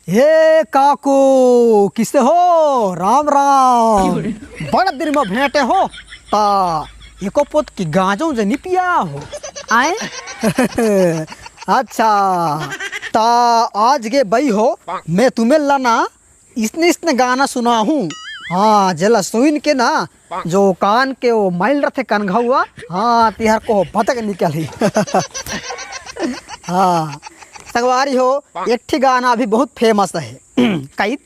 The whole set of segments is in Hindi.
हे काकू किसे हो? राम राम, बड़ा दिन में भेंटे हो ता एको पोत की गांजों जनी पिया हो आए। अच्छा ता आज के बई हो मैं तुम्हें लाना इसने गाना सुना हूँ। हाँ जला सुन के ना जो कान के वो माइल रथे कान घाउआ। हाँ तिहार को भटक निकली। हाँ संगवारी हो एक ठी गाना अभी बहुत फेमस है। कैत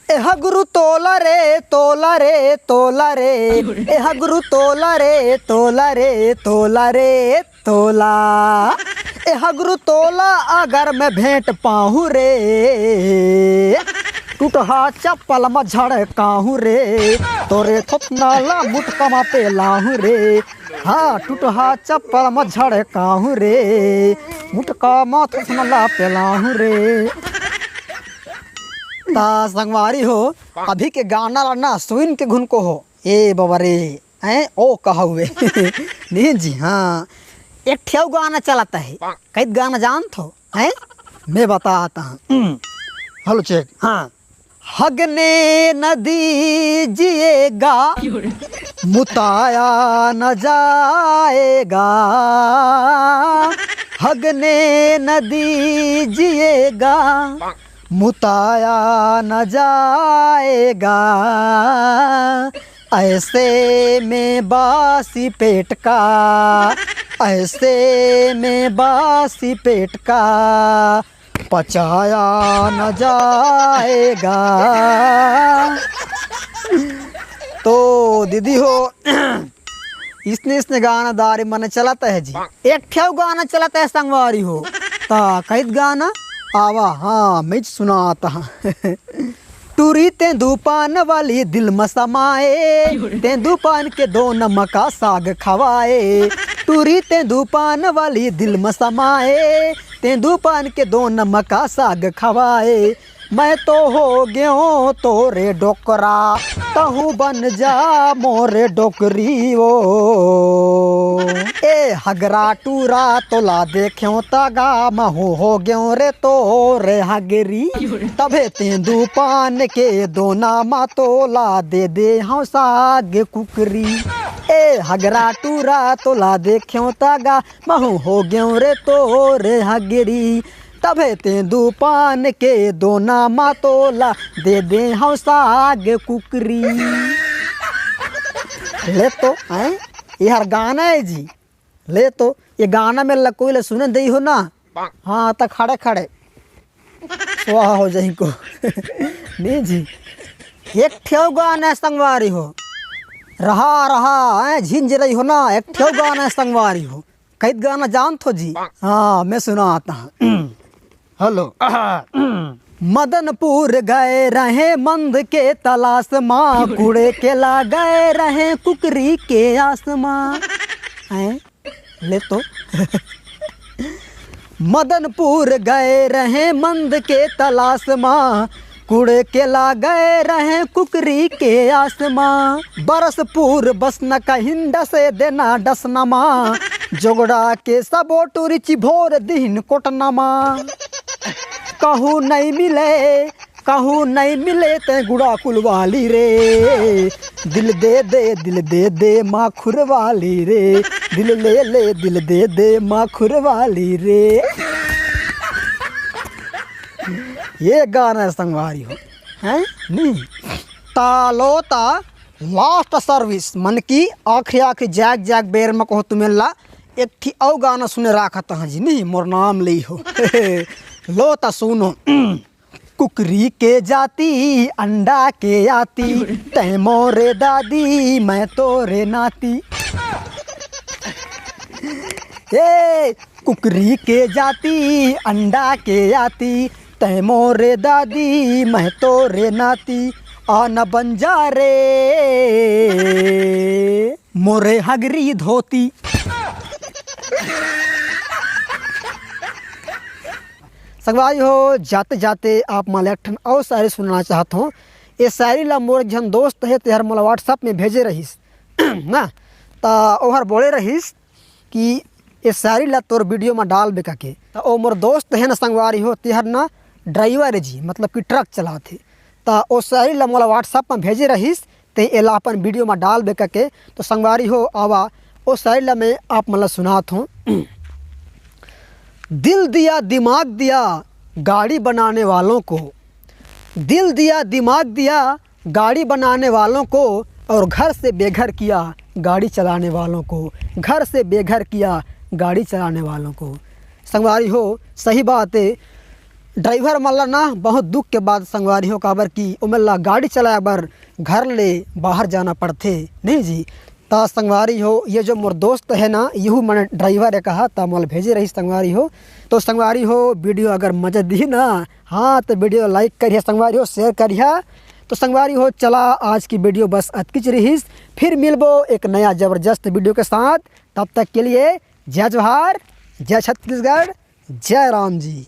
एहा गुरु तोला रे तोला रे तोला रे, एहा गुरु तोला रे तोला रे तोला रे तोला, एहा गुरु तोला अगर मैं भेंट पाऊँ रे, टूटहा चप्पल में झड़काहूँ रे, तोरे थोपनाला मुटका में पेलाहूँ रे। हाँ टूटहा चप्पल में झड़काहूँ रे, मुटका में थोपनाला पेलाहूँ रे। ता संगवारी हो अभी के गाना लाना सुन के घुन को हो ए बाबा रे हैं ओ कहा हुए। नहीं जी हाँ एक ठेव गाना चलाता है। कई गाना जान थो हैं मैं बताता हूँ। Hello check. हाँ हगने न दीजिएगा मुताया न जाएगा, हगने न दीजिएगा मुताया न जाएगा, ऐसे में बासी पेट का, ऐसे में बासी पेट का पचाया न जाएगा। तो दीदी हो इसने गाना दारी मन चलाता है जी। एक ठेव गाना चलाता है संगवारी हो ता कैद गाना आवा। हाँ मैं सुनाता हूँ। टूरी तेंदूपान वाली दिल में समाए, तेंदूपान के दो नमका साग खवाए, टूरी तेंदूपान वाली दिल में समाए, तेंदूपान के दो नमका साग खवाए, मैं तो हो गयो तोरे डोकरा, तहु बन जा मोरे डोकरी वो, ए हगरा टूरा तोला देखो तगा महू हो गयो रे तोरे हगरी, तभे तेंदूपान के दो नामा तोला दे दे हम साग कुकरी, ए हगरा टूरा तोला देखो तगा महू हो गयो रे तोरे हगरी, तभे तेंदूपान के दो नामा तोला दे दे हम साग कुकरी। ले तो हैं यार गाना है जी। ले तो ये गाना में कोई ले सुने दे हो ना। हाँ तो खड़े खड़े स्वाहा हो जाए को। नहीं जी एक ठेव गाना संगवारी हो रहा रहा है झिंझ रही हो ना। एक ठेव गाना संगवारी हो कई गाना जान थो जी। हाँ मैं सुनाता हूँ। हेलो। मदनपुर गए रहे मंद के तलाश माँ, कूड़े के ला गए रहे कुकरी के आसमां। ले तो मदनपुर गए रहे मंद के तलाश माँ, कूड़े के ला गए रहे कुकरी के आसमां, बरसपुर बसना का हिंदा से देना डसनमा, जोगड़ा के सबो टूरिची भोर दिन कोटनमा, कहूँ नहीं मिले कहूँ नहीं मिले ते गुड़ा कुलवाली रे, दिल दे दे माँ खुरवाली रे, दिल ले ले दिल दे दे माँ खुरवाली रे। ये गाना संगवारी हो हैं नहीं तालो ता लास्ट सर्विस मन की आखिरी आखिरी जाग जाग बेर में कहो तुम्हें ला एक थी औ गाना सुने राखा था जी। नहीं मोर नाम ली हो। लो ता सुनो। कुकरी के जाती अंडा के आती, तै मोरे दादी मैं तोरे नाती, ए कुकरी के जाती अंडा के आती, तै मोरे दादी मैं तोरे नाती, आना बन जा रे मोरे हगरी धोती। संगवारी हो जाते जाते आप मला एक और शायरी सुनना चाहता हूँ। ये शायरी ला मोर जन दोस्त है तेहर मला व्हाट्सएप में भेजे रहीस ना, ता ओहर बोले रहीस कि ये शायरी ला तोर वीडियो में डाल बेका के, तो ओ मोर दोस्त है ना संगवारी हो तेहर ना ड्राइवर है जी, मतलब कि ट्रक चलाते, तो वो सही ला मोला व्हाट्सएप में भेजे रहीस, तो एला अपन वीडियो में डाल बे करके। तो संगवारी हो आवा वो सही ला मैं आप मतलब सुनात हूँ। दिल दिया दिमाग दिया गाड़ी बनाने वालों को, दिल दिया दिमाग दिया गाड़ी बनाने वालों को, और घर से बेघर किया गाड़ी चलाने वालों को, घर से बेघर किया गाड़ी चलाने वालों को। संगवारी हो सही बात है, ड्राइवर मल्ला ना बहुत दुख के बाद संगवारी हो काबर की उमल्ला गाड़ी चलाया बर घर ले बाहर जाना पड़ते नहीं जी। ता संगवारी हो ये जो मोर दोस्त है ना, यहू मैंने ड्राइवर है कहा ता मोल भेजे रही संगवारी हो। तो संगवारी हो वीडियो अगर मजा दी ना, हाँ तो वीडियो लाइक करिए संगवारी हो, शेयर करिए। तो संगवारी हो चला आज की वीडियो बस अतकिच रहीस, फिर मिलबो एक नया ज़बरदस्त वीडियो के साथ। तब तक के लिए जय जोहार, जय छत्तीसगढ़, जय राम जी।